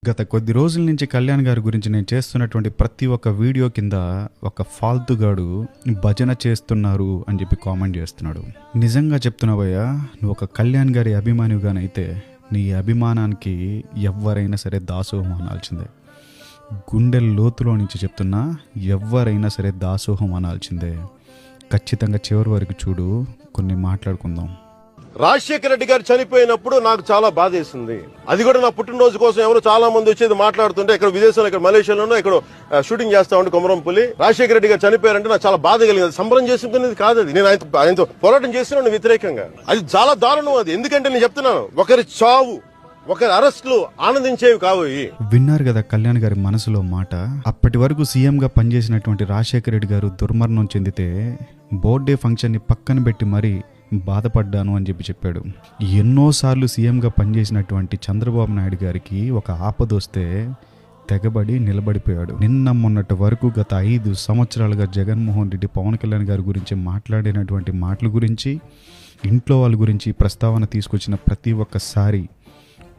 గత కొద్ది రోజుల నుంచి కళ్యాణ్ గారి గురించి నేను చేస్తున్నటువంటి ప్రతి ఒక్క వీడియో కింద ఒక ఫాల్తుగాడు భజన చేస్తున్నారు అని చెప్పి కామెంట్ చేస్తున్నాడు. నిజంగా చెప్తున్నావయ్యా, నువ్వు ఒక కళ్యాణ్ గారి అభిమానిగానైతే నీ అభిమానానికి ఎవరైనా సరే దాసోహం అనాల్సిందే. గుండెల లోతులో నుంచి చెప్తున్నా, ఎవరైనా సరే దాసోహం అనాల్సిందే. ఖచ్చితంగా చివరి వరకు చూడు, కొన్ని మాట్లాడుకుందాం. రాజశేఖర రెడ్డి గారు చనిపోయినప్పుడు నాకు చాలా బాధేసింది. అది కూడా నా పుట్టినరోజు కోసం ఎవరు చాలా మంది వచ్చేది మాట్లాడుతుంటే, ఇక్కడ విదేశంలో, ఇక్కడ మలేషియాలోనో ఇక్కడ షూటింగ్ చేస్తా ఉంటే కొమరంపుల్లి రాజశేఖర రెడ్డి గారు చనిపోయారంటే నాకు చాలా బాధ కలిగింది. సంబరం చేసుకునేది కాదు అది. నేను ఆయనతో పోరాటం చేస్తున్నాను వ్యతిరేకంగా. అది చాలా దారుణం. అది ఎందుకంటే నేను చెప్తున్నాను, ఒకరి చావు, ఒకరి అరెస్టులు ఆనందించేవి కావు. విన్నారు కదా కళ్యాణ్ గారి మనసులో మాట. అప్పటి వరకు సీఎంగా పనిచేసినటువంటి రాజశేఖర రెడ్డి గారు దుర్మరణం చెందితే బర్త్డే ఫంక్షన్ని పక్కన పెట్టి మరీ బాధపడ్డాను అని చెప్పాడు. ఎన్నోసార్లు సీఎంగా పనిచేసినటువంటి చంద్రబాబు నాయుడు గారికి ఒక ఆపదొస్తే తెగబడి నిలబడిపోయాడు. నిన్న మొన్నటి వరకు గత 5 సంవత్సరాలుగా జగన్మోహన్ రెడ్డి పవన్ కళ్యాణ్ గారి గురించి మాట్లాడినటువంటి మాటల గురించి, ఇంట్లో వాళ్ళ గురించి ప్రస్తావన తీసుకొచ్చిన ప్రతి ఒక్కసారి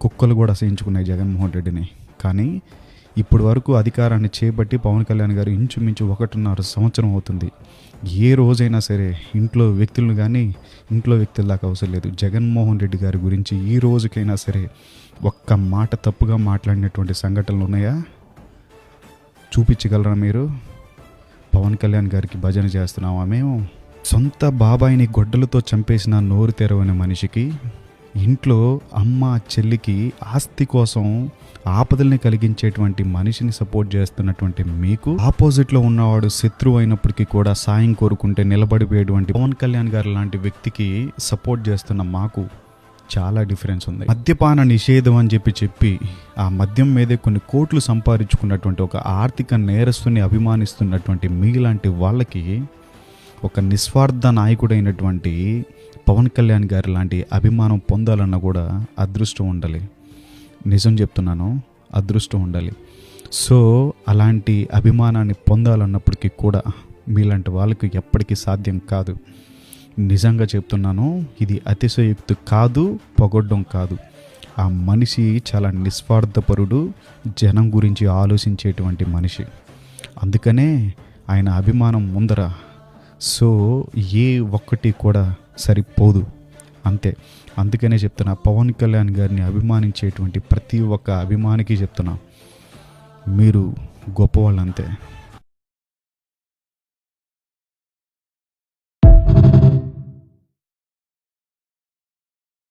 కుక్కలు కూడా అసహించుకున్నాయి జగన్మోహన్ రెడ్డిని. కానీ ఇప్పటి వరకు అధికారాన్ని చేపట్టి పవన్ కళ్యాణ్ గారు ఇంచుమించు 1.5 సంవత్సరం అవుతుంది. ఏ రోజైనా సరే ఇంట్లో వ్యక్తులను కానీ ఇంట్లో వ్యక్తుల దాకా అవసరం లేదు, జగన్మోహన్ రెడ్డి గారి గురించి ఈ రోజుకైనా సరే ఒక్క మాట తప్పుగా మాట్లాడినటువంటి సంఘటనలు ఉన్నాయా? చూపించగలరా మీరు? పవన్ కళ్యాణ్ గారికి భజన చేస్తున్నామా మేము? సొంత బాబాయిని గొడ్డలతో చంపేసిన నోరు తెరవని మనిషికి, ఇంట్లో అమ్మ చెల్లికి ఆస్తి కోసం ఆపదల్ని కలిగించేటువంటి మనిషిని సపోర్ట్ చేస్తున్నటువంటి మీకు, ఆపోజిట్లో ఉన్నవాడు శత్రువు అయినప్పటికీ కూడా సాయం కోరుకుంటే నిలబడిపోయేటువంటి పవన్ కళ్యాణ్ గారు లాంటి వ్యక్తికి సపోర్ట్ చేస్తున్న మాకు చాలా డిఫరెన్స్ ఉంది. మద్యపాన నిషేధం అని చెప్పి ఆ మద్యం మీదే కొన్ని కోట్లు సంపాదించుకున్నటువంటి ఒక ఆర్థిక నేరస్తుని అభిమానిస్తున్నటువంటి మీలాంటి వాళ్ళకి ఒక నిస్వార్థ నాయకుడైనటువంటి పవన్ కళ్యాణ్ గారి లాంటి అభిమానం పొందాలన్నా కూడా అదృష్టం ఉండాలి. నిజం చెప్తున్నాను, అదృష్టం ఉండాలి. సో అలాంటి అభిమానాన్ని పొందాలన్నప్పటికీ కూడా మీలాంటి వాళ్ళకి ఎప్పటికీ సాధ్యం కాదు. నిజంగా చెప్తున్నాను, ఇది అతిశయోక్తి కాదు, పొగడ్డం కాదు. ఆ మనిషి చాలా నిస్వార్థపరుడు, జనం గురించి ఆలోచించేటువంటి మనిషి. అందుకనే ఆయన అభిమానం ముందర సో ఏ ఒక్కటి కూడా సరిపోదు, అంతే. అందుకనే చెప్తున్నా, పవన్ కళ్యాణ్ గారిని అభిమానించేటువంటి ప్రతి ఒక్క అభిమానికి చెప్తున్నా, మీరు గొప్పవాళ్ళు అంతే.